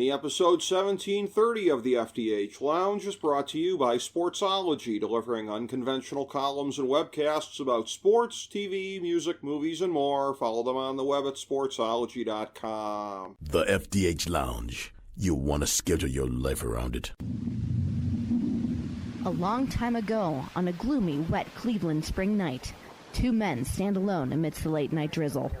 Mini-episode 1730 of the FDH Lounge is brought to you by Sportsology, delivering unconventional columns and webcasts about sports, TV, music, movies, and more. Follow them on the web at sportsology.com. The FDH Lounge. You'll want to schedule your life around it. A long time ago, on a gloomy, wet Cleveland spring night, two men stand alone amidst the late-night drizzle.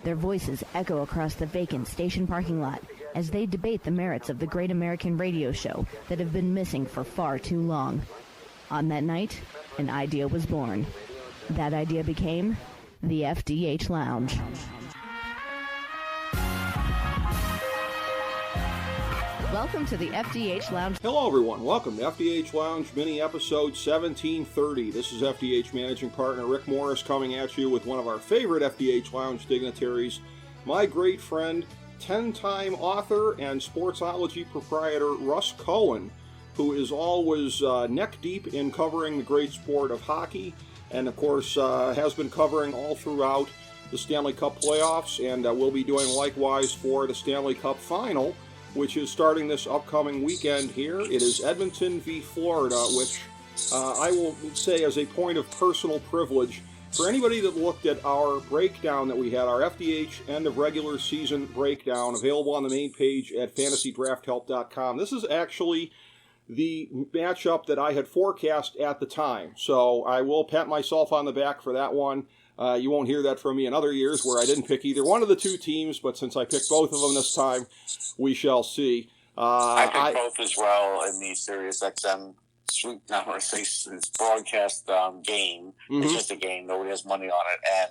Their voices echo across the vacant station parking lot as they debate the merits of the great American radio show that have been missing for far too long. On that night, an idea was born. That idea became the FDH Lounge. Welcome to the FDH Lounge. Hello, everyone. Welcome to FDH Lounge mini-episode 1730. This is FDH Managing Partner Rick Morris coming at you with one of our favorite FDH Lounge dignitaries, my great friend, 10-time author and Sportsology proprietor Russ Cohen, who is always neck-deep in covering the great sport of hockey, and of course has been covering all throughout the Stanley Cup playoffs, and will be doing likewise for the Stanley Cup Final, which is starting this upcoming weekend here. It is Edmonton v. Florida, which I will say as a point of personal privilege, for anybody that looked at our breakdown that we had, our FDH end of regular season breakdown, available on the main page at fantasydrafthelp.com. This is actually the matchup that I had forecast at the time, so I will pat myself on the back for that one. You won't hear that from me in other years where I didn't pick either one of the two teams, but since I picked both of them this time, we shall see. I picked both as well in the Sirius XM broadcast game. Mm-hmm. It's just a game. Nobody has money on it. And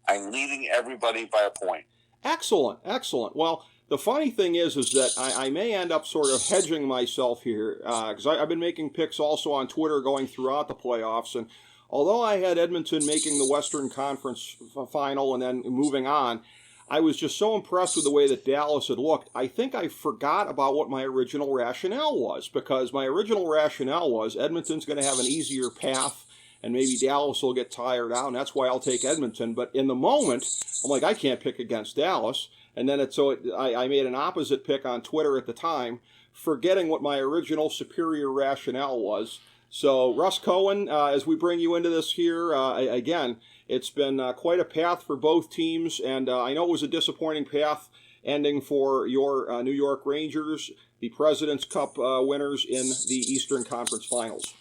I'm leading everybody by a point. Excellent, excellent. Well, the funny thing is that I may end up sort of hedging myself here, because I've been making picks also on Twitter going throughout the playoffs, and although I had Edmonton making the Western Conference final and then moving on, I was just so impressed with the way that Dallas had looked. I think I forgot about what my original rationale was, because my original rationale was Edmonton's going to have an easier path, and maybe Dallas will get tired out, and that's why I'll take Edmonton. But in the moment, I'm like, I can't pick against Dallas. And then I made an opposite pick on Twitter at the time, forgetting what my original superior rationale was. So, Russ Cohen, as we bring you into this here, again, it's been quite a path for both teams, and I know it was a disappointing path ending for your New York Rangers, the President's Cup winners in the Eastern Conference Finals.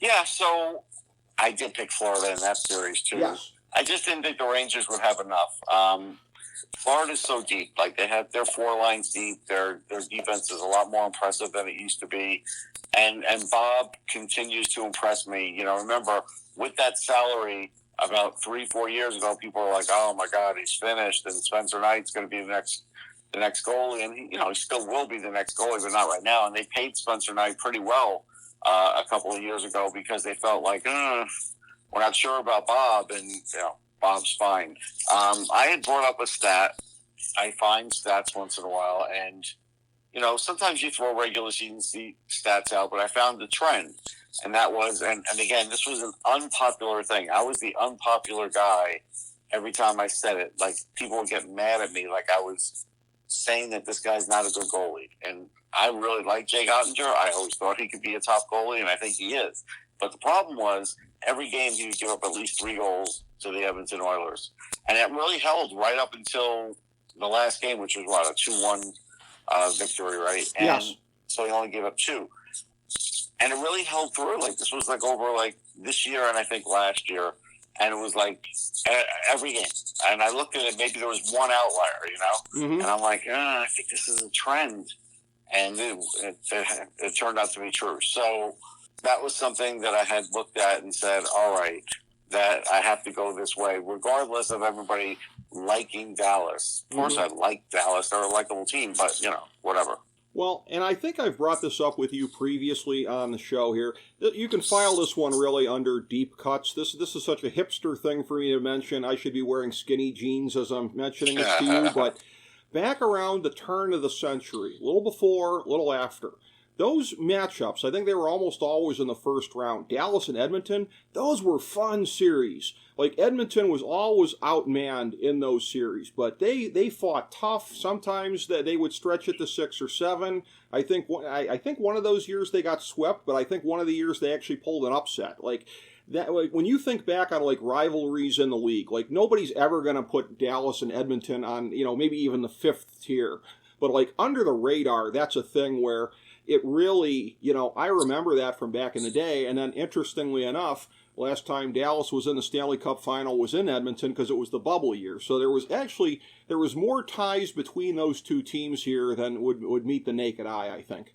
Yeah, so I did pick Florida in that series, too. Yes. I just didn't think the Rangers would have enough. Florida's so deep. Like, they have their four lines deep. Their defense is a lot more impressive than it used to be. And Bob continues to impress me. You know, remember, with that salary about 3-4 years ago, people were like, oh, my God, he's finished, and Spencer Knight's going to be the next goalie. And, he still will be the next goalie, but not right now. And they paid Spencer Knight pretty well a couple of years ago because they felt like, we're not sure about Bob, and, Bob's fine. I had brought up a stat. I find stats once in a while, and sometimes you throw regular season stats out, but I found the trend. And that was, and again, this was an unpopular thing. I was the unpopular guy every time I said it. Like, people would get mad at me, like I was saying that this guy's not a good goalie. And I really like Jake Ottinger. I always thought he could be a top goalie, and I think he is. But the problem was, every game he would give up at least 3 goals to the Edmonton Oilers. And it really held right up until the last game, which was, a 2-1 victory, right? And yes. So he only gave up 2. And it really held through. Like, this was over this year and I think last year. And it was every game. And I looked at it, maybe there was one outlier, Mm-hmm. And I'm like, I think this is a trend. And it turned out to be true. So that was something that I had looked at and said, all right, that I have to go this way, regardless of everybody liking Dallas. Of course, I like Dallas. They're a likable team, but, whatever. Well, and I think I've brought this up with you previously on the show here. You can file this one really under deep cuts. This is such a hipster thing for me to mention. I should be wearing skinny jeans as I'm mentioning this to you. But back around the turn of the century, a little before, a little after, those matchups, I think they were almost always in the first round. Dallas and Edmonton, those were fun series. Like, Edmonton was always outmanned in those series, but they fought tough. Sometimes they would stretch it to 6 or 7. I think one of those years they got swept, but I think one of the years they actually pulled an upset. Like, that, like, when you think back on, like, rivalries in the league, like, nobody's ever going to put Dallas and Edmonton on, maybe even the 5th tier. But, like, under the radar, that's a thing where it really, I remember that from back in the day. And then, interestingly enough, last time Dallas was in the Stanley Cup Final was in Edmonton because it was the bubble year. So there was more ties between those two teams here than would meet the naked eye, I think.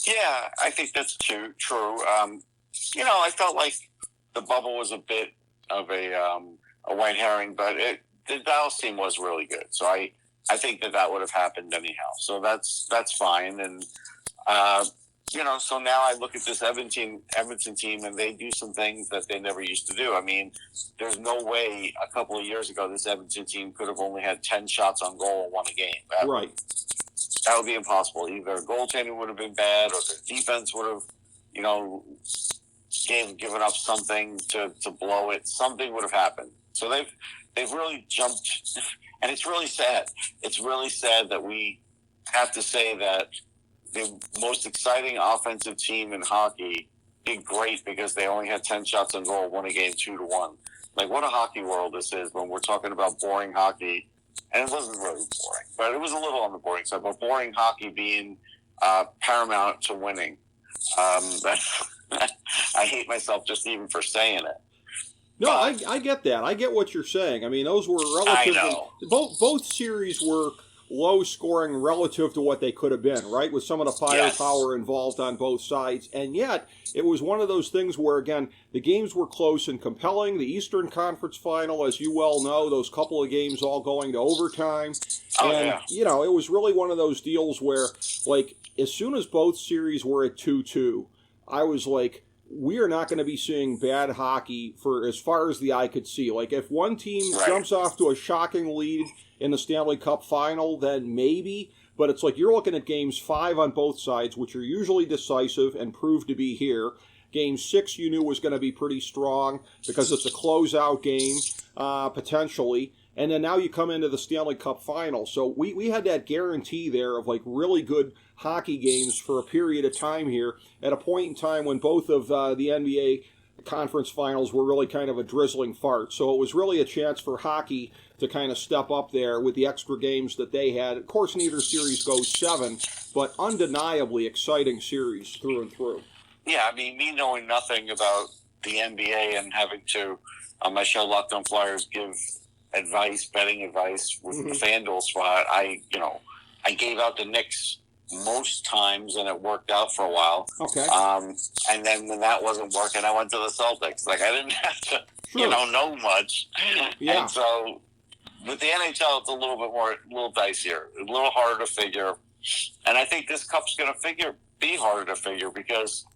Yeah, I think that's true. I felt like the bubble was a bit of a white herring, but the Dallas team was really good. So I think that would have happened anyhow. So that's fine. And, so now I look at this Edmonton team, and they do some things that they never used to do. I mean, there's no way a couple of years ago this Edmonton team could have only had 10 shots on goal and won a game. Right. That would be impossible. Either goaltending would have been bad, or their defense would have, given up something to blow it. Something would have happened. So they've really jumped, and it's really sad. It's really sad that we have to say that the most exciting offensive team in hockey did great because they only had 10 shots on goal, won a game 2-1. Like, what a hockey world this is when we're talking about boring hockey. And it wasn't really boring, but it was a little on the boring side. But boring hockey being paramount to winning. I hate myself just even for saying it. No, I get that. I get what you're saying. I mean, those were relatively... Both series were low scoring relative to what they could have been, right? With some of the firepower involved on both sides. And yet, it was one of those things where, again, the games were close and compelling. The Eastern Conference Final, as you well know, those couple of games all going to overtime. It was really one of those deals where, like, as soon as both series were at 2-2, I was like, we are not going to be seeing bad hockey for as far as the eye could see. Like, if one team jumps off to a shocking lead in the Stanley Cup Final, then maybe. But it's like you're looking at games 5 on both sides, which are usually decisive and proved to be here. Game 6 you knew was going to be pretty strong because it's a closeout game, potentially. And then now you come into the Stanley Cup Final. So we had that guarantee there of, like, really good hockey games for a period of time here at a point in time when both of the NBA conference finals were really kind of a drizzling fart. So it was really a chance for hockey to kind of step up there with the extra games that they had. Of course, neither series goes 7, but undeniably exciting series through and through. Yeah, I mean, me knowing nothing about the NBA and having to, on my show Locked On Flyers, give betting advice with the FanDuel spot, I gave out the Knicks most times, and it worked out for a while. Okay. And then when that wasn't working, I went to the Celtics. Like, I didn't have to, know much. Yeah. And so with the NHL, it's a little dicier, a little harder to figure. And I think this cup's going to be harder to figure because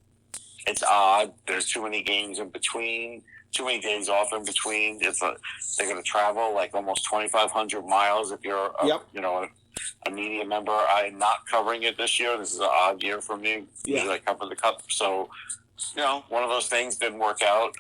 it's odd. There's too many games in between, too many days off in between. They're going to travel like almost 2,500 miles if you're a media member. I'm not covering it this year. This is an odd year for me. Usually I cover the cup. So, one of those things didn't work out.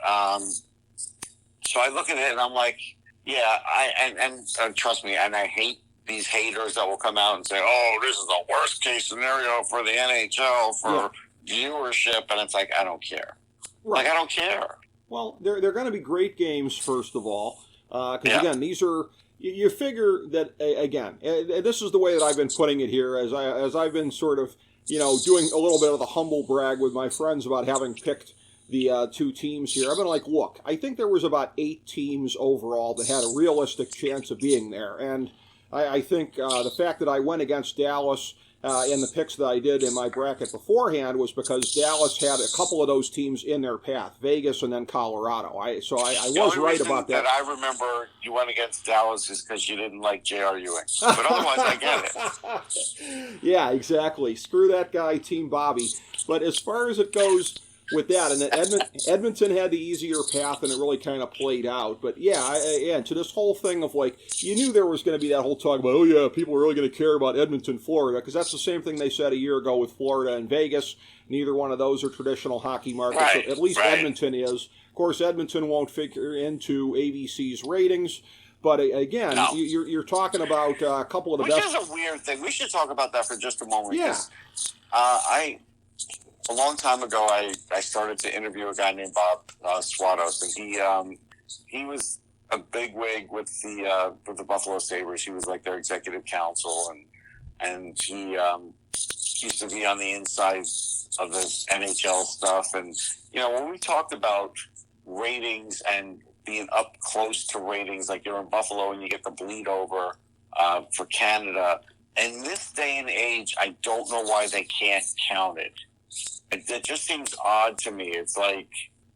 So I look at it and I'm like, and trust me, and I hate these haters that will come out and say, oh, this is the worst case scenario for the NHL for viewership. And it's like, I don't care. Right. Like, I don't care. Well, they're going to be great games, first of all. Because, again, these are... You figure that, again, this is the way that I've been putting it here, as I've been sort of, doing a little bit of the humble brag with my friends about having picked the 2 teams here. I've been like, look, I think there was about 8 teams overall that had a realistic chance of being there. And I think the fact that I went against Dallas in the picks that I did in my bracket beforehand was because Dallas had a couple of those teams in their path, Vegas and then Colorado. I was right about that. I remember you went against Dallas is because you didn't like J.R. Ewing. But otherwise, I get it. Yeah, exactly. Screw that guy, Team Bobby. But as far as it goes, with that. And then Edmonton had the easier path, and it really kind of played out. But yeah, to this whole thing of like, you knew there was going to be that whole talk about, oh yeah, people are really going to care about Edmonton, Florida, because that's the same thing they said a year ago with Florida and Vegas. Neither one of those are traditional hockey markets. Right, At least Edmonton is. Of course, Edmonton won't figure into ABC's ratings. But again, no. you're talking about a couple of the Which best. Which is a weird thing. We should talk about that for just a moment. Yeah. A long time ago, I started to interview a guy named Bob Swatos, and he was a bigwig with the Buffalo Sabres. He was like their executive counsel, and he used to be on the inside of the NHL stuff. And when we talked about ratings and being up close to ratings, like you're in Buffalo and you get the bleed over for Canada. In this day and age, I don't know why they can't count it. It just seems odd to me. It's like,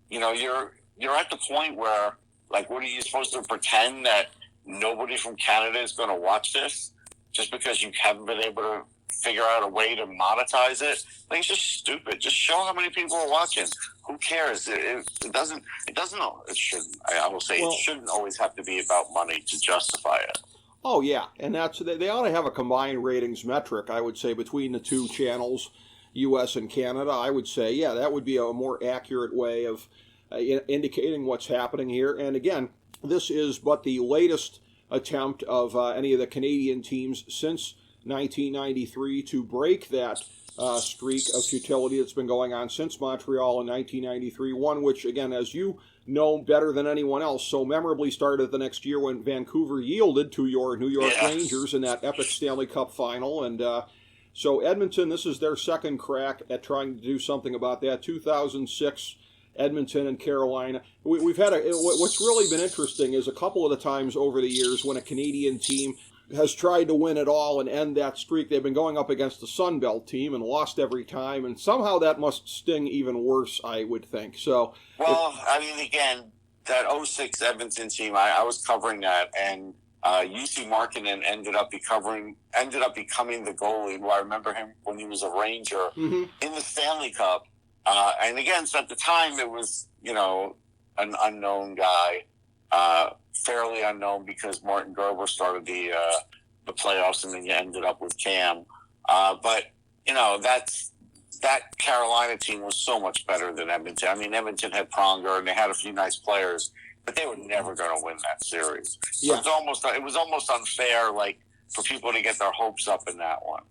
you're at the point where, like, what are you supposed to pretend that nobody from Canada is going to watch this just because you haven't been able to figure out a way to monetize it? Like, it's just stupid. Just show how many people are watching. Who cares? It shouldn't. I will say, it shouldn't always have to be about money to justify it. Oh, yeah. And they ought to have a combined ratings metric, I would say, between the two channels, U.S. and Canada. I would say, yeah, that would be a more accurate way of indicating what's happening here. And again, this is but the latest attempt of any of the Canadian teams since 1993 to break that streak of futility that's been going on since Montreal in 1993, one which, again, as you know better than anyone else, so memorably started the next year when Vancouver yielded to your New York Rangers in that epic Stanley Cup Final. And so Edmonton, this is their second crack at trying to do something about that. 2006, Edmonton and Carolina. We've had what's really been interesting is a couple of the times over the years when a Canadian team has tried to win it all and end that streak, they've been going up against the Sunbelt team and lost every time, and somehow that must sting even worse, I would think. So, again, that 06 Edmonton team, I was covering that, and UC Markkinen ended up becoming the goalie. Well, I remember him when he was a Ranger in the Stanley Cup. And again, so at the time, it was, an unknown guy, fairly unknown because Martin Gerber started the playoffs, and then you ended up with Cam. But that Carolina team was so much better than Edmonton. I mean, Edmonton had Pronger, and they had a few nice players, but they were never going to win that series. So it was almost unfair, like, for people to get their hopes up in that one.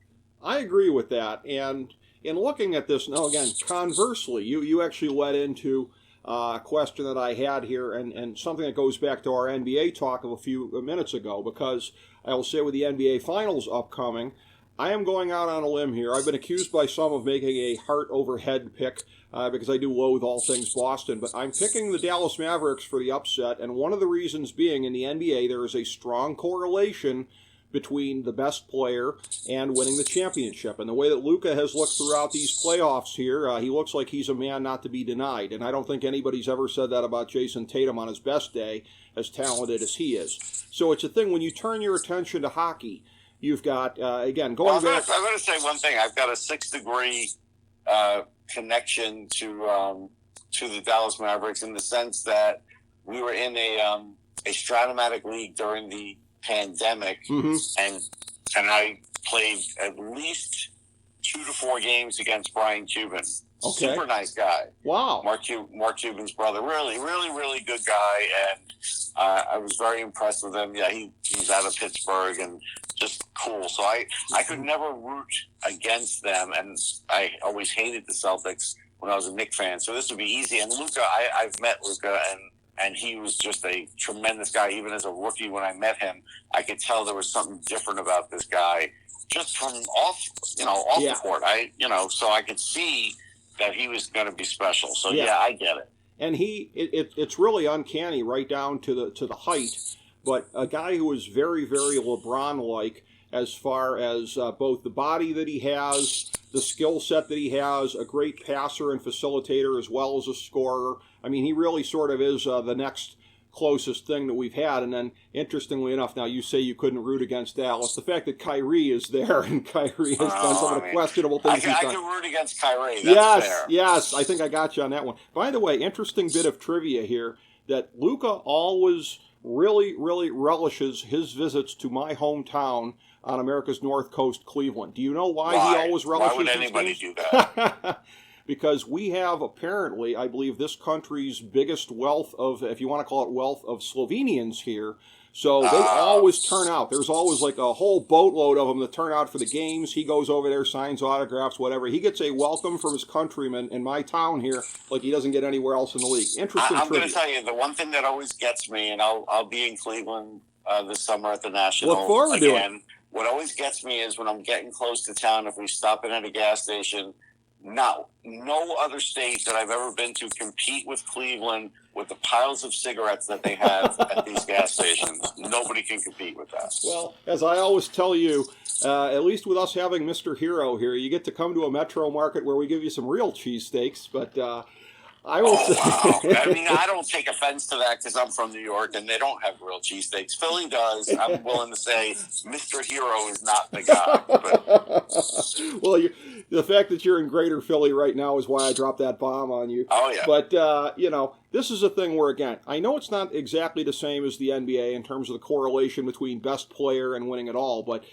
I agree with that. And in looking at this, now again, conversely, you actually led into a question that I had here, and something that goes back to our NBA talk of a few minutes ago, because I will say with the NBA Finals upcoming, I am going out on a limb here. I've been accused by some of making a heart over head pick because I do loathe all things Boston, but I'm picking the Dallas Mavericks for the upset, and one of the reasons being in the NBA there is a strong correlation between the best player and winning the championship. And the way that Luka has looked throughout these playoffs here, he looks like he's a man not to be denied. And I don't think anybody's ever said that about Jason Tatum on his best day, as talented as he is. So it's a thing, when you turn your attention to hockey, you've got, again, going back... I'm going to say one thing. I've got a 6-degree connection to the Dallas Mavericks in the sense that we were in a Stratomatic league during the pandemic, and I played at least 2 to 4 games against Brian Cuban. Okay. Super nice guy. Wow. Mark Cuban's brother. Really, really, really good guy, and I was very impressed with him. Yeah, he's out of Pittsburgh and just cool. So I could never root against them, and I always hated the Celtics when I was a Knicks fan. So this would be easy. And Luka, I've met Luka, and he was just a tremendous guy. Even as a rookie, when I met him, I could tell there was something different about this guy, just from off the court. So I could see that he was going to be special. So yeah, I get it. And it's really uncanny, right down to the height. But a guy who is very, very LeBron-like as far as both the body that he has, the skill set that he has, a great passer and facilitator as well as a scorer. I mean, he really sort of is the next closest thing that we've had. And then, interestingly enough, now you say you couldn't root against Dallas. The fact that Kyrie is there and Kyrie has done some of the questionable things he's done. I can root against Kyrie. That's fair. Yes, I think I got you on that one. By the way, interesting bit of trivia here, that Luka always really, really relishes his visits to my hometown on America's North Coast, Cleveland. Do you know why he always relishes Why would anybody do that? Because we have, apparently, I believe, this country's biggest wealth of, if you want to call it wealth, of Slovenians here. So they always turn out. There's always like a whole boatload of them that turn out for the games. He goes over there, signs autographs, whatever. He gets a welcome from his countrymen in my town here like he doesn't get anywhere else in the league. Interesting I'm trivia. going to tell you, the one thing that always gets me, and I'll be in Cleveland this summer at the National Look forward to it. What always gets me is when I'm getting close to town, if we stop in at a gas station, no other state that I've ever been to compete with Cleveland with the piles of cigarettes that they have at these gas stations. Nobody can compete with that. Well, as I always tell you, at least with us having Mr. Hero here, you get to come to a metro market where we give you some real cheesesteaks, but I will say... Wow. I mean, I don't take offense to that because I'm from New York and they don't have real cheesesteaks. Philly does. I'm willing to say Mr. Hero is not the guy. But... Well, the fact that you're in Greater Philly right now is why I dropped that bomb on you. Oh, yeah. But, this is a thing where, again, I know it's not exactly the same as the NBA in terms of the correlation between best player and winning it all, but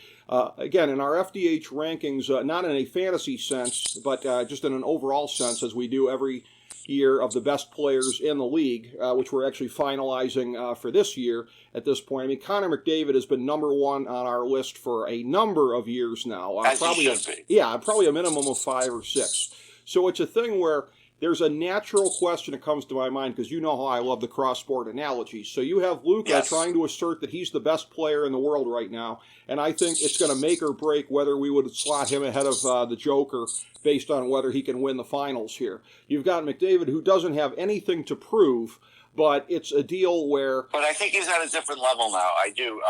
again, in our FDH rankings, not in a fantasy sense, but just in an overall sense, as we do every year of the best players in the league, which we're actually finalizing for this year at this point. I mean, Connor McDavid has been number one on our list for a number of years now. Probably a minimum of 5 or 6. So it's a thing where there's a natural question that comes to my mind, because you know how I love the cross-sport analogies. So you have Luka trying to assert that he's the best player in the world right now, and I think it's going to make or break whether we would slot him ahead of the Joker based on whether he can win the finals here. You've got McDavid, who doesn't have anything to prove, but it's a deal where... But I think he's at a different level now. I do.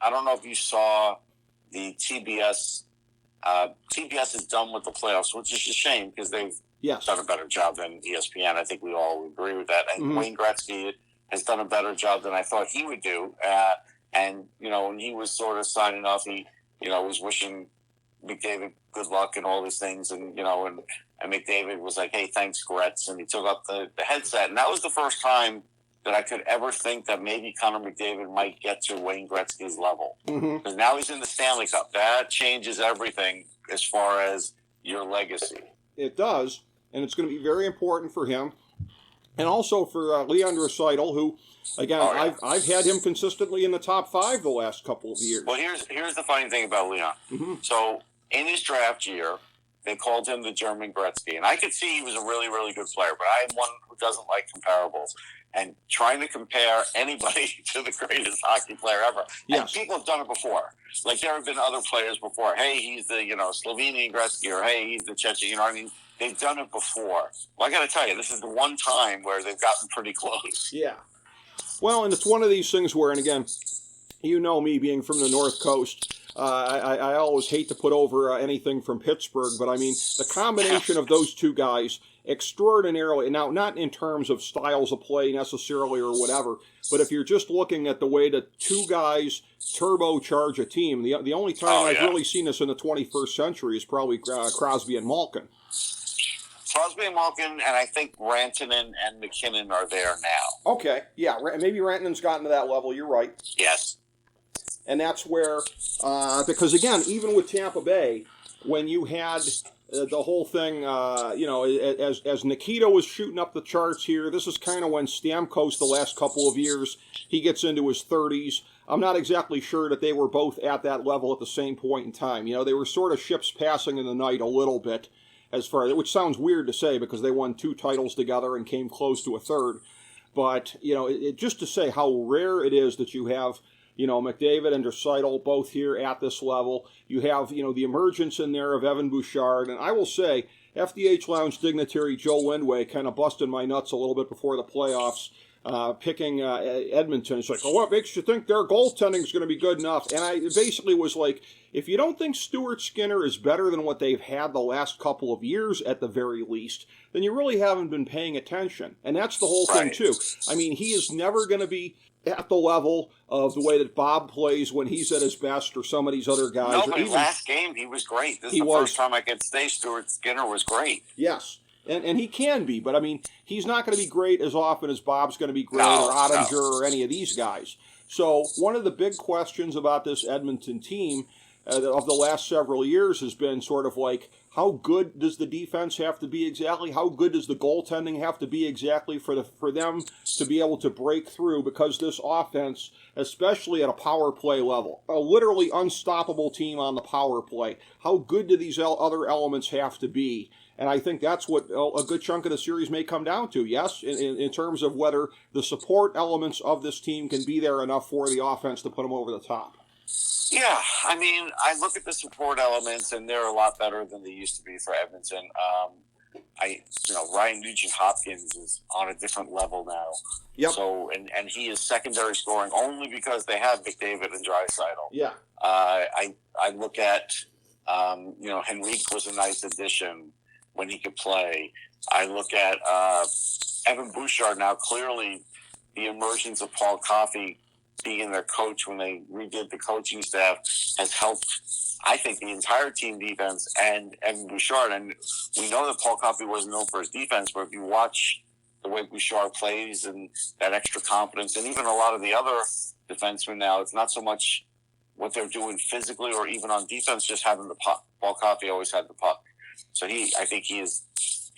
I don't know if you saw the TBS. TBS is done with the playoffs, which is a shame because they've done a better job than ESPN. I think we all agree with that. And Wayne Gretzky has done a better job than I thought he would do. And, when he was sort of signing off, he, was wishing McDavid good luck and all these things. And, and McDavid was like, hey, thanks, Gretz. And he took up the headset. And that was the first time that I could ever think that maybe Connor McDavid might get to Wayne Gretzky's level. Because now he's in the Stanley Cup. That changes everything as far as your legacy. It does. And it's going to be very important for him. And also for Leon Draisaitl, who, again, I've had him consistently in the top 5 the last couple of years. Well, here's the funny thing about Leon. So in his draft year, they called him the German Gretzky. And I could see he was a really, really good player, but I'm one who doesn't like comparables. And trying to compare anybody to the greatest hockey player ever. And people have done it before. Like, there have been other players before. Hey, he's the, Slovenian Gretzky, or hey, he's the Chechen, what I mean? They've done it before. Well, I got to tell you, this is the one time where they've gotten pretty close. Yeah. Well, and it's one of these things where, and again, you know me being from the North Coast, I always hate to put over anything from Pittsburgh, but I mean, the combination of those two guys, extraordinarily, now not in terms of styles of play necessarily or whatever, but if you're just looking at the way that two guys turbocharge a team, the only time I've really seen this in the 21st century is probably Crosby and Malkin. Crosby and Malkin, and I think Rantanen and McKinnon are there now. Okay, yeah, maybe Rantanen's gotten to that level, you're right. Yes. And that's where, because again, even with Tampa Bay, when you had the whole thing, as Nikita was shooting up the charts here, this is kind of when Stamkos, the last couple of years, he gets into his 30s. I'm not exactly sure that they were both at that level at the same point in time. They were sort of ships passing in the night a little bit, which sounds weird to say because they won 2 titles together and came close to a third. But, just to say how rare it is that you have, McDavid and Draisaitl both here at this level. You have, the emergence in there of Evan Bouchard. And I will say, FDH Lounge Dignitary Joe Lindway kind of busted my nuts a little bit before the playoffs, picking Edmonton. It's like, what makes you think their goaltending is going to be good enough? And I basically was like, if you don't think Stuart Skinner is better than what they've had the last couple of years at the very least, then you really haven't been paying attention. And that's the whole thing, too. I mean, he is never going to be at the level of the way that Bob plays when he's at his best, or some of these other guys. No, but last game he was great. This is the first time I could say Stuart Skinner was great. Yes, and he can be, but I mean, he's not going to be great as often as Bob's going to be great, or Ottinger, or any of these guys. So one of the big questions about this Edmonton team of the last several years has been sort of like, how good does the defense have to be exactly? How good does the goaltending have to be exactly for them to be able to break through? Because this offense, especially at a power play level, a literally unstoppable team on the power play, how good do these other elements have to be? And I think that's what a good chunk of the series may come down to, yes, in terms of whether the support elements of this team can be there enough for the offense to put them over the top. Yeah, I mean, I look at the support elements, and they're a lot better than they used to be for Edmonton. Ryan Nugent-Hopkins is on a different level now. Yep. So, and he is secondary scoring only because they have McDavid and Draisaitl. Yeah. I look at, Henrique was a nice addition when he could play. I look at Evan Bouchard now. Clearly, the emergence of Paul Coffey being their coach when they redid the coaching staff has helped, I think, the entire team defense and Evan Bouchard. And we know that Paul Coffey wasn't known for his defense, but if you watch the way Bouchard plays and that extra confidence, and even a lot of the other defensemen now, it's not so much what they're doing physically or even on defense, just having the puck. Paul Coffey always had the puck. So I think he has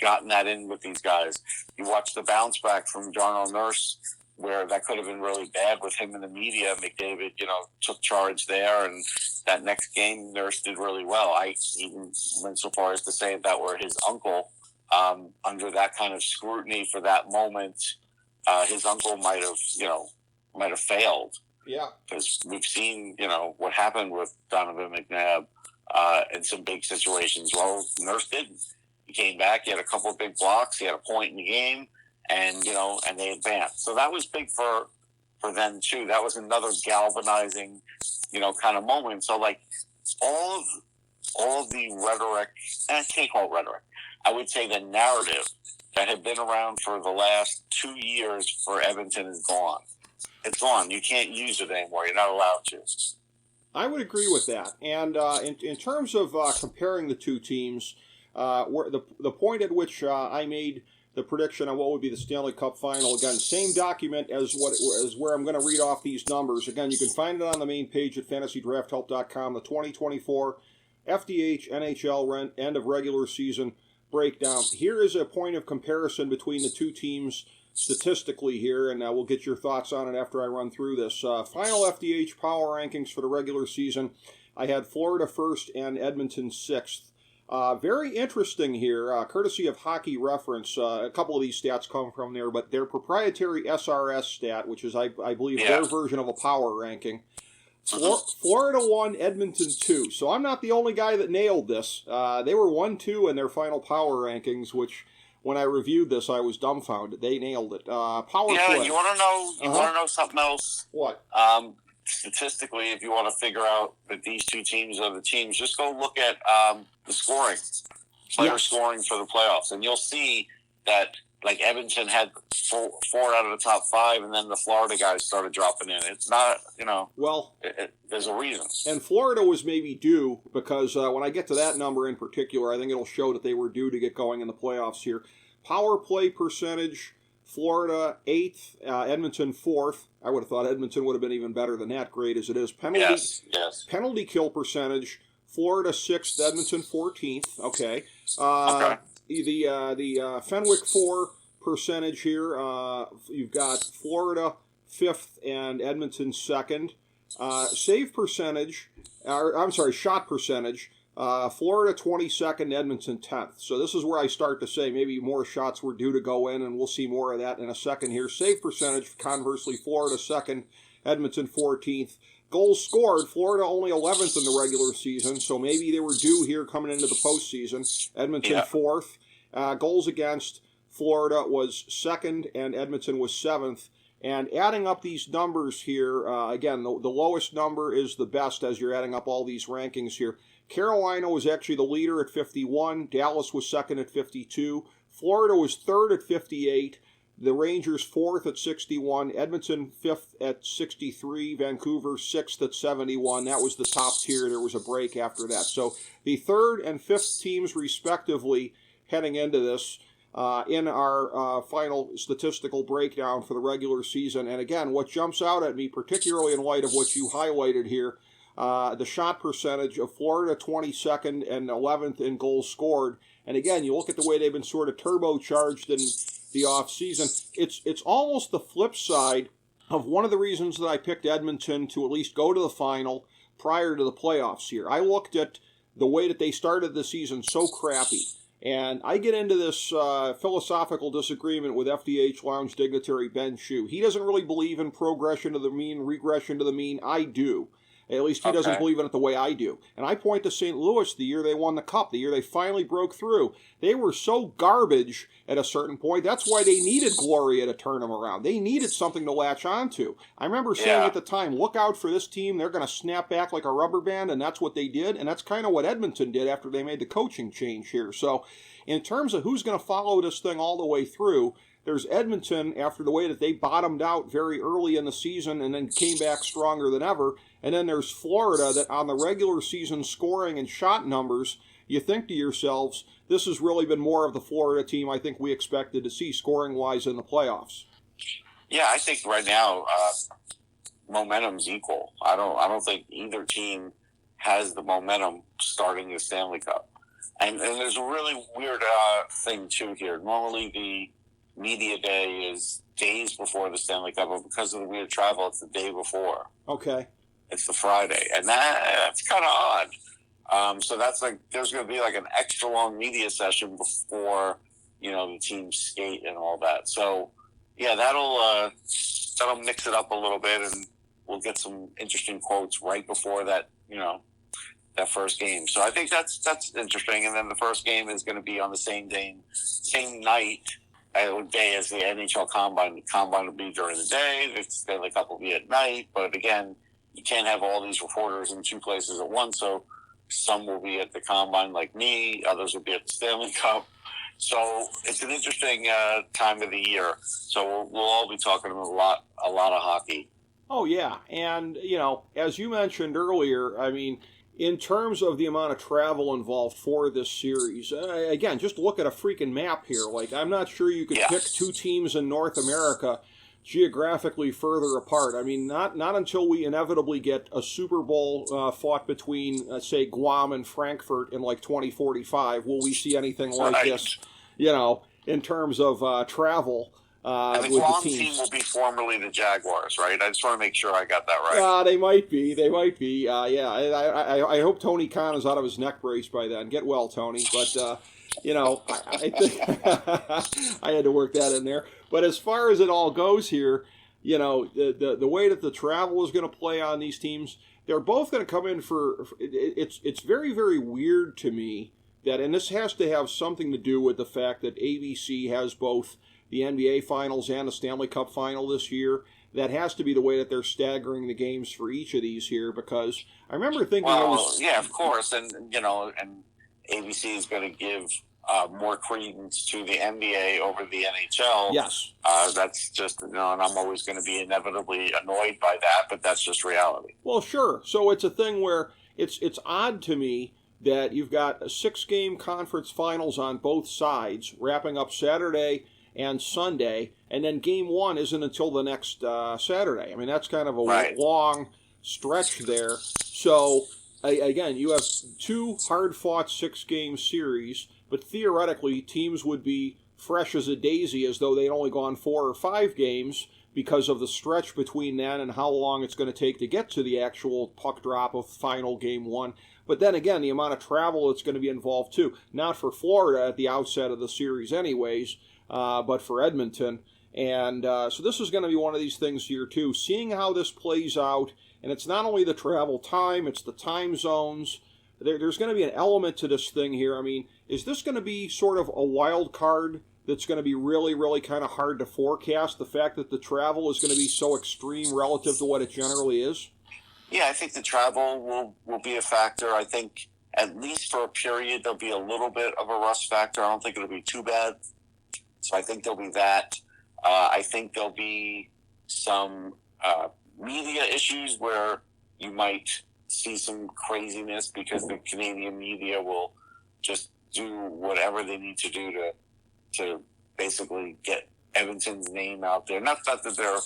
gotten that in with these guys. You watch the bounce back from Darnell Nurse, where that could have been really bad with him in the media. McDavid, took charge there, and that next game, Nurse did really well. I even went so far as to say if that were his uncle, under that kind of scrutiny for that moment, his uncle might have failed. Yeah. Because we've seen, what happened with Donovan McNabb in some big situations. Well, Nurse didn't. He came back, he had a couple of big blocks, he had a point in the game, and they advanced. So that was big for them too. That was another galvanizing, kind of moment. So like all of the rhetoric, and I can't call it rhetoric, I would say the narrative that had been around for the last 2 years for Edmonton is gone. It's gone. You can't use it anymore. You're not allowed to. I would agree with that. And in terms of comparing the two teams, the point at which I made the prediction on what would be the Stanley Cup Final, again, same document as where I'm going to read off these numbers. Again, you can find it on the main page at fantasydrafthelp.com, the 2024 FDH NHL end of regular season breakdown. Here is a point of comparison between the two teams statistically here, and we'll get your thoughts on it after I run through this. Final FDH power rankings for the regular season. I had Florida first and Edmonton sixth. Very interesting here, courtesy of Hockey Reference. A couple of these stats come from there, but their proprietary SRS stat, which is, I believe, their version of a power ranking. Florida 1, Edmonton 2. So I'm not the only guy that nailed this. They were 1-2 in their final power rankings, which, when I reviewed this, I was dumbfounded. They nailed it. Power play. You want to know? You want to know something else? What? Statistically, if you want to figure out that these two teams are the teams, just go look at the scoring, player scoring for the playoffs, and you'll see that like Edmonton had four out of the top five, and then the Florida guys started dropping in. It's not, well, there's a reason. And Florida was maybe due because when I get to that number in particular, I think it'll show that they were due to get going in the playoffs here. Power play percentage, Florida 8th, Edmonton 4th. I would have thought Edmonton would have been even better than that, great as it is. Penalty kill percentage, Florida 6th, Edmonton 14th. Okay. The Fenwick 4 percentage here, you've got Florida 5th and Edmonton 2nd. Save percentage, shot percentage, Florida 22nd, Edmonton 10th. So this is where I start to say maybe more shots were due to go in, and we'll see more of that in a second here. Save percentage, conversely, Florida 2nd, Edmonton 14th. Goals scored, Florida only 11th in the regular season, so maybe they were due here coming into the postseason. Edmonton 4th. Goals against, Florida was 2nd and Edmonton was 7th. And adding up these numbers here, again, the lowest number is the best as you're adding up all these rankings here. Carolina was actually the leader at 51. Dallas was second at 52. Florida was third at 58. The Rangers fourth at 61. Edmonton fifth at 63. Vancouver sixth at 71. That was the top tier. There was a break after that. So the third and fifth teams respectively heading into this in our final statistical breakdown for the regular season. And again, what jumps out at me, particularly in light of what you highlighted here, the shot percentage of Florida 22nd and 11th in goals scored. And again, you look at the way they've been sort of turbocharged in the offseason. It's almost the flip side of one of the reasons that I picked Edmonton to at least go to the final prior to the playoffs here. I looked at the way that they started the season so crappy. And I get into this philosophical disagreement with FDH Lounge Dignitary Ben Shue. He doesn't really believe in progression to the mean, regression to the mean. I do. At least he doesn't believe in it the way I do. And I point to St. Louis the year they won the Cup, the year they finally broke through. They were so garbage at a certain point. That's why they needed Gloria to turn them around. They needed something to latch onto. I remember saying at the time, look out for this team. They're going to snap back like a rubber band, and that's what they did. And that's kind of what Edmonton did after they made the coaching change here. So in terms of who's going to follow this thing all the way through, there's Edmonton after the way that they bottomed out very early in the season and then came back stronger than ever. And then there's Florida that on the regular season scoring and shot numbers, you think to yourselves, this has really been more of the Florida team I think we expected to see scoring-wise in the playoffs. Yeah, I think right now momentum's equal. I don't think either team has the momentum starting the Stanley Cup. And there's a really weird thing, too, here. Normally the media day is days before the Stanley Cup, but because of the weird travel, it's the day before. Okay. It's the Friday, and that's kind of odd. So that's like there's going to be like an extra long media session before the teams skate and all that. So yeah, that'll mix it up a little bit, and we'll get some interesting quotes right before that that first game. So I think that's interesting. And then the first game is going to be on the same night. Day as the NHL Combine. The Combine will be during the day. The Stanley Cup will be at night. But again, you can't have all these reporters in two places at once. So some will be at the Combine like me. Others will be at the Stanley Cup. So it's an interesting time of the year. So we'll all be talking about a lot of hockey. Oh, yeah. And, as you mentioned earlier, I mean, in terms of the amount of travel involved for this series, again, just look at a freaking map here. Like, I'm not sure you could pick two teams in North America geographically further apart. I mean, not until we inevitably get a Super Bowl fought between, say, Guam and Frankfurt in, like, 2045 will we see anything like this, in terms of travel. And the Guam team will be formerly the Jaguars, right? I just want to make sure I got that right. They might be. I hope Tony Khan is out of his neck brace by then. Get well, Tony. But, I think I had to work that in there. But as far as it all goes here, the way that the travel is going to play on these teams, they're both going to come in for it's very, very weird to me that, and this has to have something to do with the fact that ABC has both the NBA Finals and the Stanley Cup Final this year. That has to be the way that they're staggering the games for each of these here, because I remember thinking yeah, of course, and ABC is going to give more credence to the NBA over the NHL. Yes. That's just, and I'm always going to be inevitably annoyed by that, but that's just reality. Well, sure. So it's a thing where it's odd to me that you've got a 6-game conference finals on both sides, wrapping up Saturday and Sunday, and then game one isn't until the next Saturday. I mean, that's kind of a long stretch there. So, again, you have two hard-fought 6-game series, but theoretically, teams would be fresh as a daisy as though they'd only gone 4 or 5 games because of the stretch between then and how long it's going to take to get to the actual puck drop of final game one. But then again, the amount of travel that's going to be involved too. Not for Florida at the outset of the series anyways, but for Edmonton. And so this is going to be one of these things here too, seeing how this plays out. And it's not only the travel time, it's the time zones. There's going to be an element to this thing here. I mean, is this going to be sort of a wild card that's going to be really, really kind of hard to forecast? The fact that the travel is going to be so extreme relative to what it generally is? Yeah, I think the travel will be a factor. I think at least for a period, there'll be a little bit of a rust factor. I don't think it'll be too bad. So I think there'll be that. I think there'll be some media issues where you might see some craziness because the Canadian media will just do whatever they need to do to basically get Edmonton's name out there. Not that they're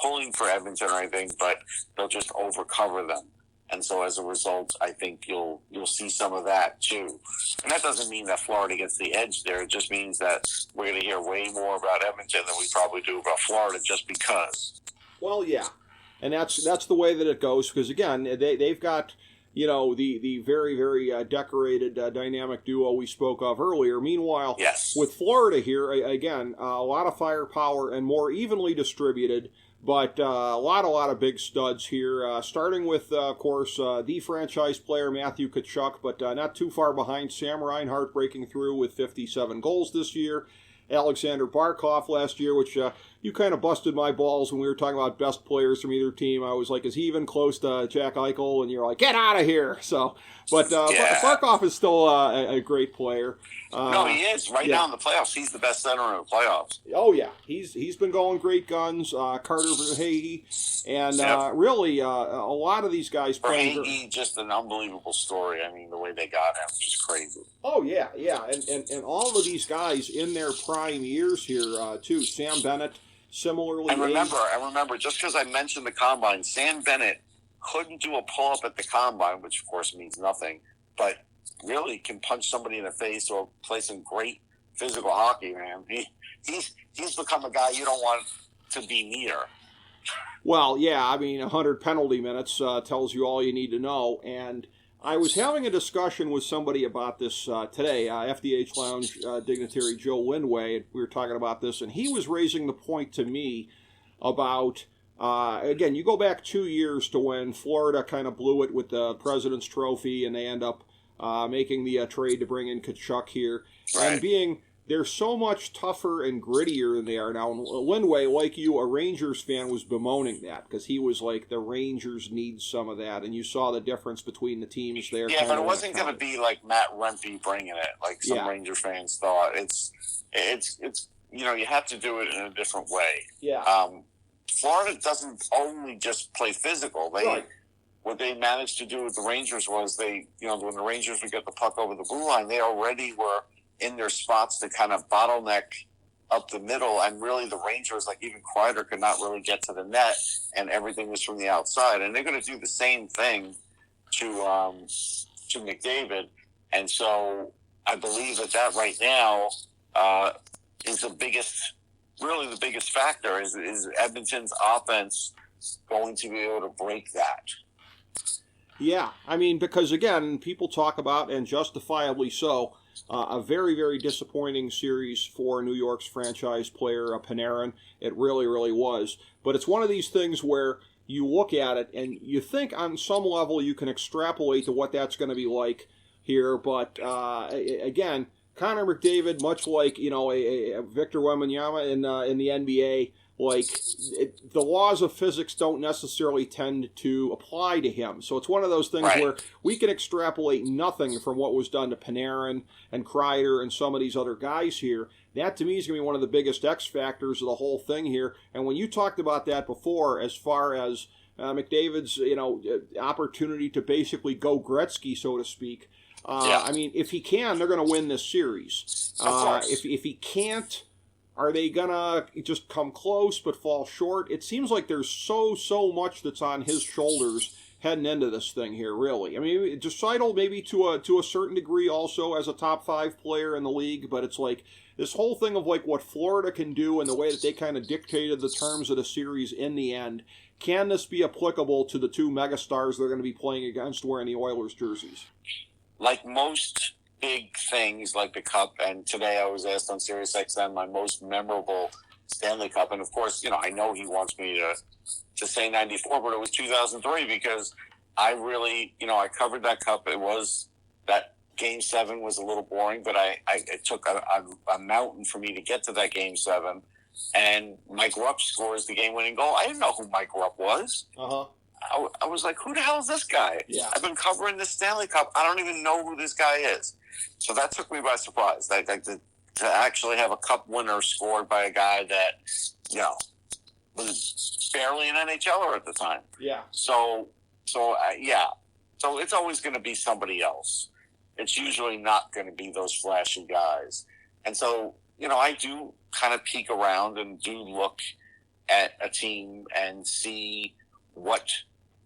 pulling for Edmonton or anything, but they'll just overcover them. And so as a result, I think you'll see some of that too. And that doesn't mean that Florida gets the edge there. It just means that we're going to hear way more about Edmonton than we probably do about Florida just because. Well, yeah. And that's the way that it goes because, again, they've got, the very, very decorated dynamic duo we spoke of earlier. Meanwhile, yes, with Florida here, again, a lot of firepower and more evenly distributed, but a lot of big studs here, starting with, of course, the franchise player Matthew Tkachuk, but not too far behind Sam Reinhart breaking through with 57 goals this year. Alexander Barkov last year, which you kind of busted my balls when we were talking about best players from either team. I was like, is he even close to Jack Eichel? And you're like, get out of here. So, but Barkov is still a great player. No, he is. Right now in the playoffs, he's the best center in the playoffs. Oh, yeah. He's been going great guns. Carter Verhaeghe. And really, a lot of these guys playing. Verhaeghe, just an unbelievable story. I mean, the way they got him, just crazy. Oh, yeah. And all of these guys in their prime years here, too. Sam Bennett, similarly. And remember, just because I mentioned the Combine, Sam Bennett couldn't do a pull-up at the Combine, which, of course, means nothing, but really can punch somebody in the face or play some great physical hockey, man. He's become a guy you don't want to be near. Well, yeah, I mean, 100 penalty minutes tells you all you need to know. And I was having a discussion with somebody about this today, FDH Lounge Dignitary Joe Lindway, and we were talking about this, and he was raising the point to me about, again, you go back 2 years to when Florida kind of blew it with the President's Trophy, and they end up making the trade to bring in Tkachuk here, right. And they're so much tougher and grittier than they are now. And Lindway, like you, a Rangers fan, was bemoaning that because he was like, the Rangers need some of that, and you saw the difference between the teams there. Yeah, but it wasn't going to be like Matt Rempe bringing it, like some Ranger fans thought. It's you have to do it in a different way. Yeah. Florida doesn't only just play physical. Right. What they managed to do with the Rangers was when the Rangers would get the puck over the blue line, they already were in their spots to kind of bottleneck up the middle, and really the Rangers, like even Kreider, could not really get to the net, and everything was from the outside. And they're going to do the same thing to McDavid, and so I believe that right now is the biggest factor is Edmonton's offense going to be able to break that. Yeah, I mean, because again, people talk about, and justifiably so, a very, very disappointing series for New York's franchise player, Panarin. It really, really was. But it's one of these things where you look at it and you think on some level you can extrapolate to what that's going to be like here. But again, Connor McDavid, much like a Victor Wembanyama in the NBA, the laws of physics don't necessarily tend to apply to him. So it's one of those things where we can extrapolate nothing from what was done to Panarin and Kreider and some of these other guys here. That, to me, is going to be one of the biggest X factors of the whole thing here. And when you talked about that before, as far as McDavid's, opportunity to basically go Gretzky, so to speak, I mean, if he can, they're going to win this series. If he can't, are they going to just come close but fall short? It seems like there's so much that's on his shoulders heading into this thing here, really. I mean, Draisaitl maybe to a certain degree also as a top 5 player in the league, but it's like this whole thing of like what Florida can do and the way that they kind of dictated the terms of the series in the end. Can this be applicable to the 2 megastars they're going to be playing against wearing the Oilers jerseys? Like most big things like the Cup, and today I was asked on SiriusXM my most memorable Stanley Cup, and of course, I know he wants me to say 94, but it was 2003 because I really, I covered that Cup. It was that Game 7 was a little boring, but it took a mountain for me to get to that Game 7. And Mike Rupp scores the game-winning goal. I didn't know who Mike Rupp was. Uh-huh. I was like, who the hell is this guy? Yeah. I've been covering the Stanley Cup. I don't even know who this guy is. So that took me by surprise. To actually have a cup winner scored by a guy that, was barely an NHLer at the time. Yeah. So it's always going to be somebody else. It's usually not going to be those flashy guys. And so, I do kind of peek around and do look at a team and see what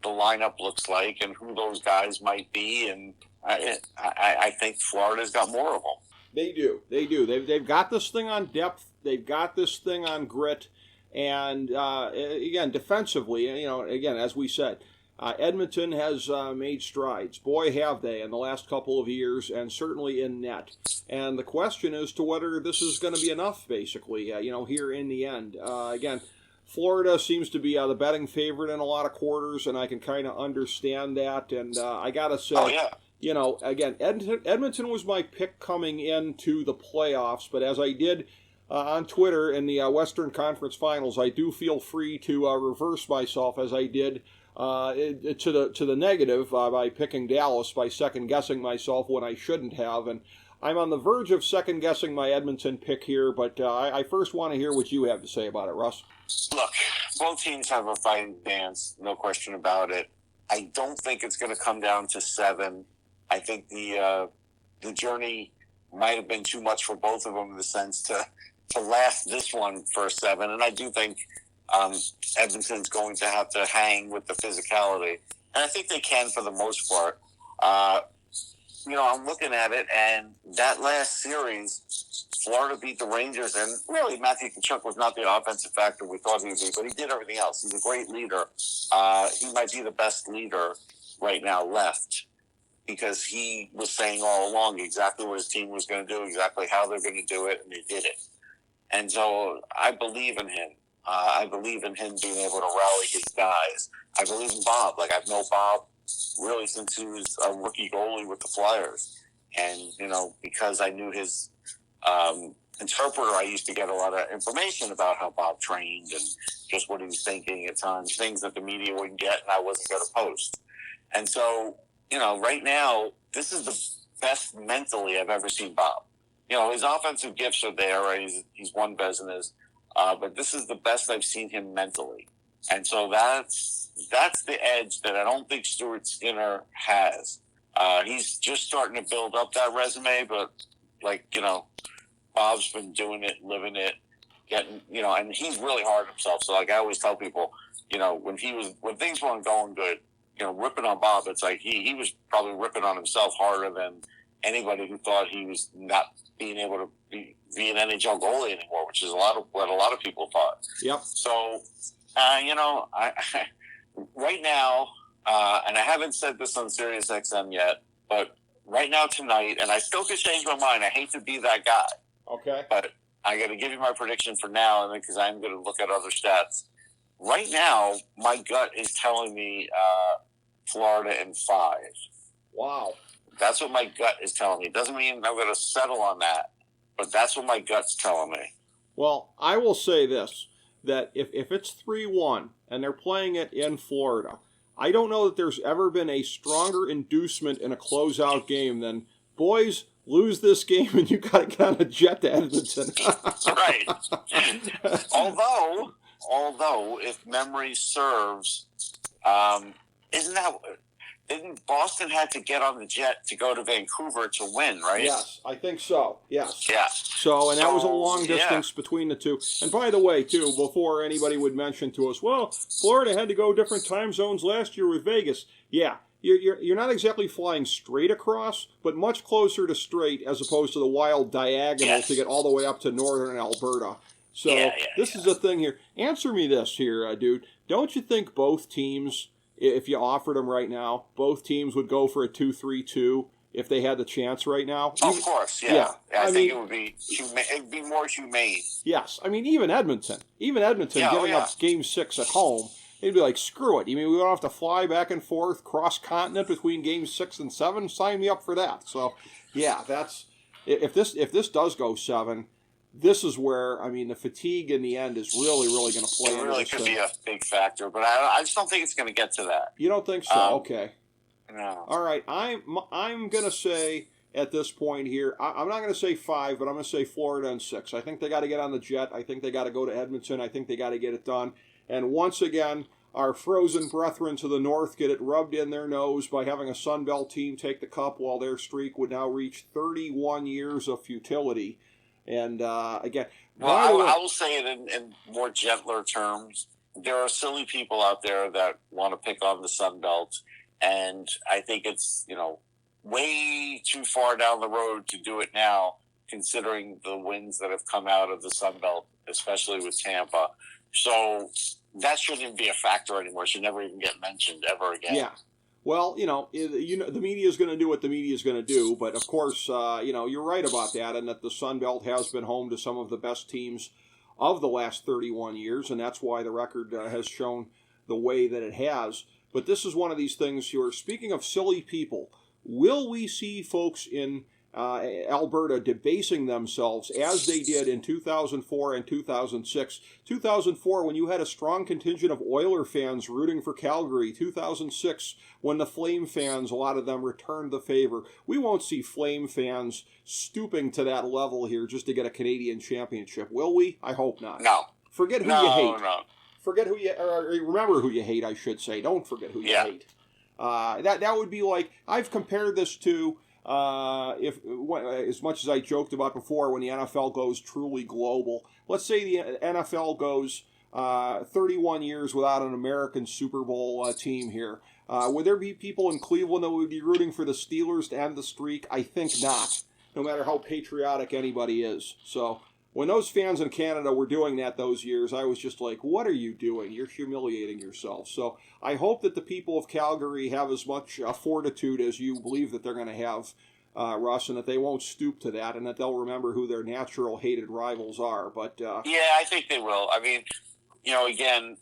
the lineup looks like and who those guys might be. And I think Florida's got more of them. They do. They've got this thing on depth. They've got this thing on grit. And, again, defensively, again, as we said, Edmonton has made strides. Boy, have they in the last couple of years, and certainly in net. And the question is to whether this is going to be enough, basically, here in the end. Again, Florida seems to be the betting favorite in a lot of quarters, and I can kind of understand that. And I got to say, again, Edmonton was my pick coming into the playoffs, but as I did on Twitter in the Western Conference Finals, I do feel free to reverse myself as I did to the negative by picking Dallas, by second-guessing myself when I shouldn't have. And I'm on the verge of second-guessing my Edmonton pick here, but I first want to hear what you have to say about it, Russ. Look, both teams have a fighting chance, no question about it. I don't think it's going to come down to 7. I think the journey might have been too much for both of them in the sense to last this one for 7. And I do think Edmonton's going to have to hang with the physicality. And I think they can for the most part. I'm looking at it, and that last series, Florida beat the Rangers, and really Matthew Tkachuk was not the offensive factor we thought he would be, but he did everything else. He's a great leader. He might be the best leader right now left because he was saying all along exactly what his team was going to do, exactly how they're going to do it, and they did it. And so I believe in him. I believe in him being able to rally his guys. I believe in Bob. I've known Bob really since he was a rookie goalie with the Flyers. And, because I knew his interpreter, I used to get a lot of information about how Bob trained and just what he was thinking at times, things that the media wouldn't get and I wasn't going to post. And so, right now, this is the best mentally I've ever seen Bob. His offensive gifts are there. Right? He's won Vezina's. But this is the best I've seen him mentally. And so that's the edge that I don't think Stuart Skinner has. He's just starting to build up that resume, but Bob's been doing it, living it, getting, and he's really hard on himself. So I always tell people, when things weren't going good, ripping on Bob, it's like he was probably ripping on himself harder than anybody who thought he was not being able to be an NHL goalie anymore, which is what a lot of people thought. Yep. So, I right now, and I haven't said this on Sirius XM yet, but right now tonight, and I still could change my mind. I hate to be that guy. Okay. But I got to give you my prediction for now, and because I'm going to look at other stats. Right now, my gut is telling me Florida in 5. Wow. That's what my gut is telling me. It doesn't mean I'm going to settle on that, but that's what my gut's telling me. Well, I will say this, that if it's 3-1 and they're playing it in Florida, I don't know that there's ever been a stronger inducement in a closeout game than, boys, lose this game and you got to get on a jet to Edmonton. Right. Although, if memory serves, didn't Boston have to get on the jet to go to Vancouver to win, right? Yes, I think so. Yes. Yeah. So that was a long distance between the two. And by the way, too, before anybody would mention to us, well, Florida had to go different time zones last year with Vegas. Yeah, you're not exactly flying straight across, but much closer to straight as opposed to the wild diagonal to get all the way up to northern Alberta. So this is the thing here. Answer me this here, dude. Don't you think both teams, if you offered them right now, both teams would go for a 2-3-2 if they had the chance right now? Of course, yeah. I think it would be it'd be more humane. Yes. I mean, even Edmonton giving up Game 6 at home, they'd be like, screw it. We don't have to fly back and forth cross-continent between Games 6 and 7. Sign me up for that. So, Yeah, that's if this does go 7, this is where, I mean, the fatigue in the end is really going to play. It really could be a big factor, but I just don't think it's going to get to that. You don't think so? Okay. No. All right, I'm going to say at this point here, I'm not going to say 5, but I'm going to say Florida in 6. I think they got to get on the jet. I think they got to go to Edmonton. I think they got to get it done. And once again, our frozen brethren to the north get it rubbed in their nose by having a Sun Belt team take the cup while their streak would now reach 31 years of futility. And again, well, I will say it in more gentler terms. There are silly people out there that want to pick on the Sun Belt, and I think it's way too far down the road to do it now, considering the wins that have come out of the Sun Belt, especially with Tampa. So that shouldn't be a factor anymore. It should never even get mentioned ever again. Yeah. Well, the media is going to do what the media is going to do, but of course, you're right about that, and that the Sun Belt has been home to some of the best teams of the last 31 years, and that's why the record has shown the way that it has. But this is one of these things here. Speaking of silly people, will we see folks in Alberta debasing themselves as they did in 2004 and 2006? 2004, when you had a strong contingent of Oiler fans rooting for Calgary. 2006, when the Flame fans, a lot of them returned the favor. We won't see Flame fans stooping to that level here just to get a Canadian championship, will we? I hope not. No. Forget who you hate. No. Forget who or remember who you hate, I should say. Don't forget who you hate. That would be like, I've compared this to, as much as I joked about before, when the NFL goes truly global. Let's say the NFL goes 31 years without an American Super Bowl team here. Would there be people in Cleveland that would be rooting for the Steelers to end the streak? I think not, no matter how patriotic anybody is. So when those fans in Canada were doing that those years, I was just like, what are you doing? You're humiliating yourself. So I hope that the people of Calgary have as much fortitude as you believe that they're going to have, Russ, and that they won't stoop to that, and that they'll remember who their natural hated rivals are. But yeah, I think they will. I mean, again,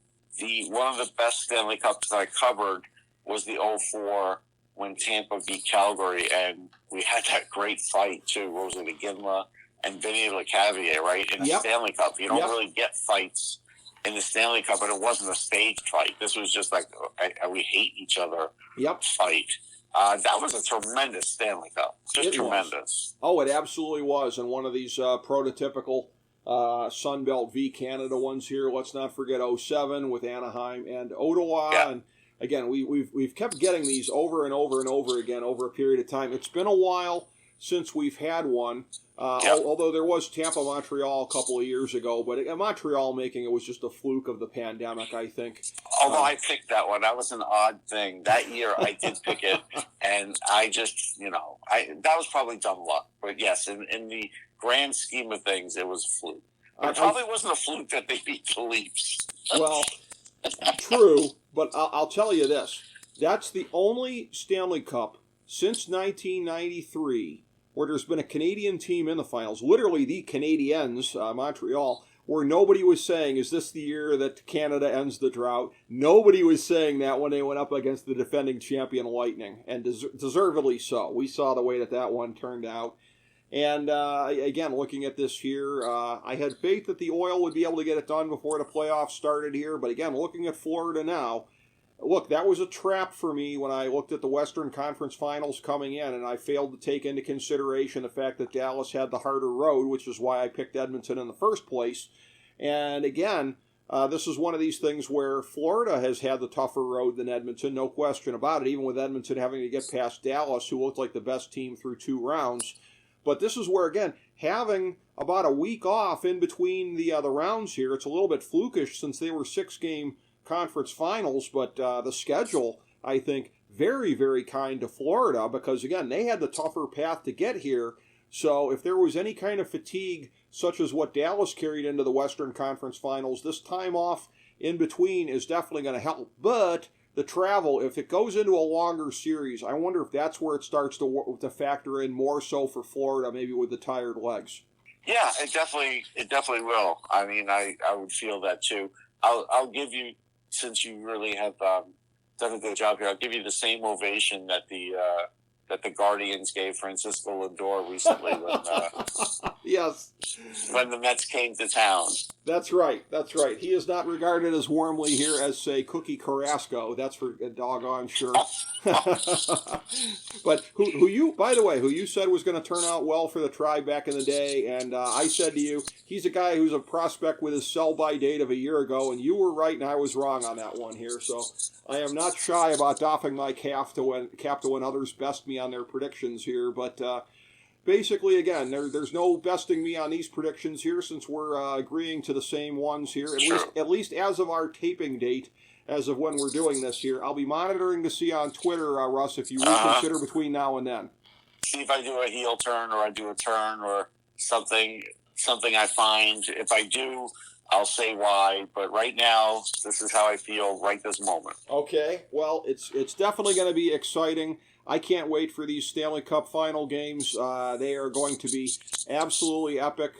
one of the best Stanley Cups that I covered was the 2004 when Tampa beat Calgary, and we had that great fight too. What was it, Iginla and Vinny LeCavier, right, in a Stanley Cup? You don't really get fights in the Stanley Cup, but it wasn't a staged fight. This was just like we hate each other fight. That was a tremendous Stanley Cup. Just tremendous. Oh, it absolutely was. And one of these prototypical Sun Belt v. Canada ones here. Let's not forget 07 with Anaheim and Ottawa. Yeah. And again, we've kept getting these over and over and over again over a period of time. It's been a while since we've had one, although there was Tampa-Montreal a couple of years ago, but Montreal making it was just a fluke of the pandemic, I think. Although I picked that one. That was an odd thing. That year I did pick it, and I just, that was probably dumb luck. But yes, in the grand scheme of things, it was a fluke. It probably wasn't a fluke that they beat the Leafs. Well, true, but I'll tell you this. That's the only Stanley Cup since 1993 where there's been a Canadian team in the finals, literally the Canadiens, Montreal, where nobody was saying, is this the year that Canada ends the drought? Nobody was saying that when they went up against the defending champion Lightning, and deservedly so. We saw the way that one turned out. And again, looking at this here, I had faith that the Oil would be able to get it done before the playoffs started here. But again, looking at Florida now, look, that was a trap for me when I looked at the Western Conference Finals coming in, and I failed to take into consideration the fact that Dallas had the harder road, which is why I picked Edmonton in the first place. And again, this is one of these things where Florida has had the tougher road than Edmonton, no question about it, even with Edmonton having to get past Dallas, who looked like the best team through 2 rounds. But this is where, again, having about a week off in between the rounds here, it's a little bit flukish since they were 6-game conference finals, but the schedule, I think, very, very kind to Florida because, again, they had the tougher path to get here. So if there was any kind of fatigue, such as what Dallas carried into the Western Conference Finals, this time off in between is definitely going to help. But the travel, if it goes into a longer series, I wonder if that's where it starts to factor in more so for Florida, maybe with the tired legs. Yeah, it definitely will. I mean, I would feel that too. I'll give you, since you really have done a good job here, I'll give you the same ovation that the that the Guardians gave Francisco Lindor recently when yes, when the Mets came to town. That's right. That's right. He is not regarded as warmly here as, say, Cookie Carrasco. That's for doggone sure. But who you said was going to turn out well for the Tribe back in the day, and I said to you, he's a guy who's a prospect with his sell-by date of a year ago, and you were right and I was wrong on that one here. So I am not shy about doffing my cap to when others best me on their predictions here, but basically, again, there's no besting me on these predictions here since we're agreeing to the same ones here, at least as of our taping date, as of when we're doing this here. I'll be monitoring to see on Twitter, Russ, if you reconsider between now and then. See if I do a heel turn or I do a turn or something I find. If I do, I'll say why, but right now, this is how I feel right this moment. Okay, well, it's definitely going to be exciting. I can't wait for these Stanley Cup Final games. They are going to be absolutely epic.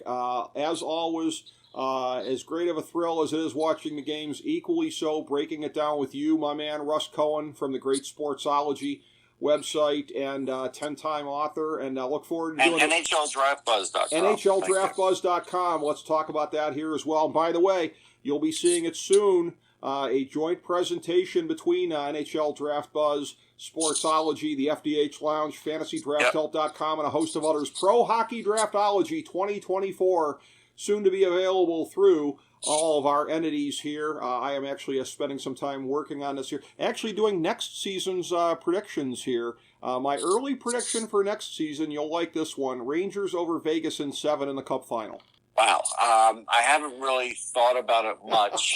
As always, as great of a thrill as it is watching the games, equally so breaking it down with you, my man, Russ Cohen from the great Sportsology website and 10-time author, and I look forward to doing it. NHLDraftBuzz.com. NHLDraftBuzz.com. Let's talk about that here as well. And by the way, you'll be seeing it soon, a joint presentation between NHL Draft Buzz, Sportsology, the FDH Lounge, FantasyDraftHelp.com, and a host of others. Pro Hockey Draftology 2024, soon to be available through all of our entities here. I am actually spending some time working on this here, actually doing next season's predictions here. My early prediction for next season, you'll like this one, Rangers over Vegas in 7 in the Cup Final. Wow. I haven't really thought about it much.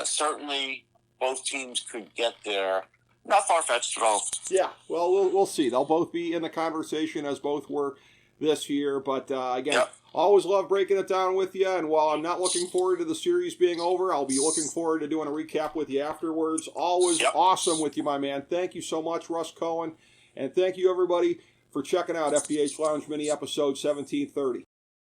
Certainly, both teams could get there. Not far-fetched at all. Yeah, well, we'll see. They'll both be in the conversation as both were this year. But, again, always love breaking it down with you. And while I'm not looking forward to the series being over, I'll be looking forward to doing a recap with you afterwards. Always awesome with you, my man. Thank you so much, Russ Cohen. And thank you, everybody, for checking out FDH Lounge Mini Episode 1730.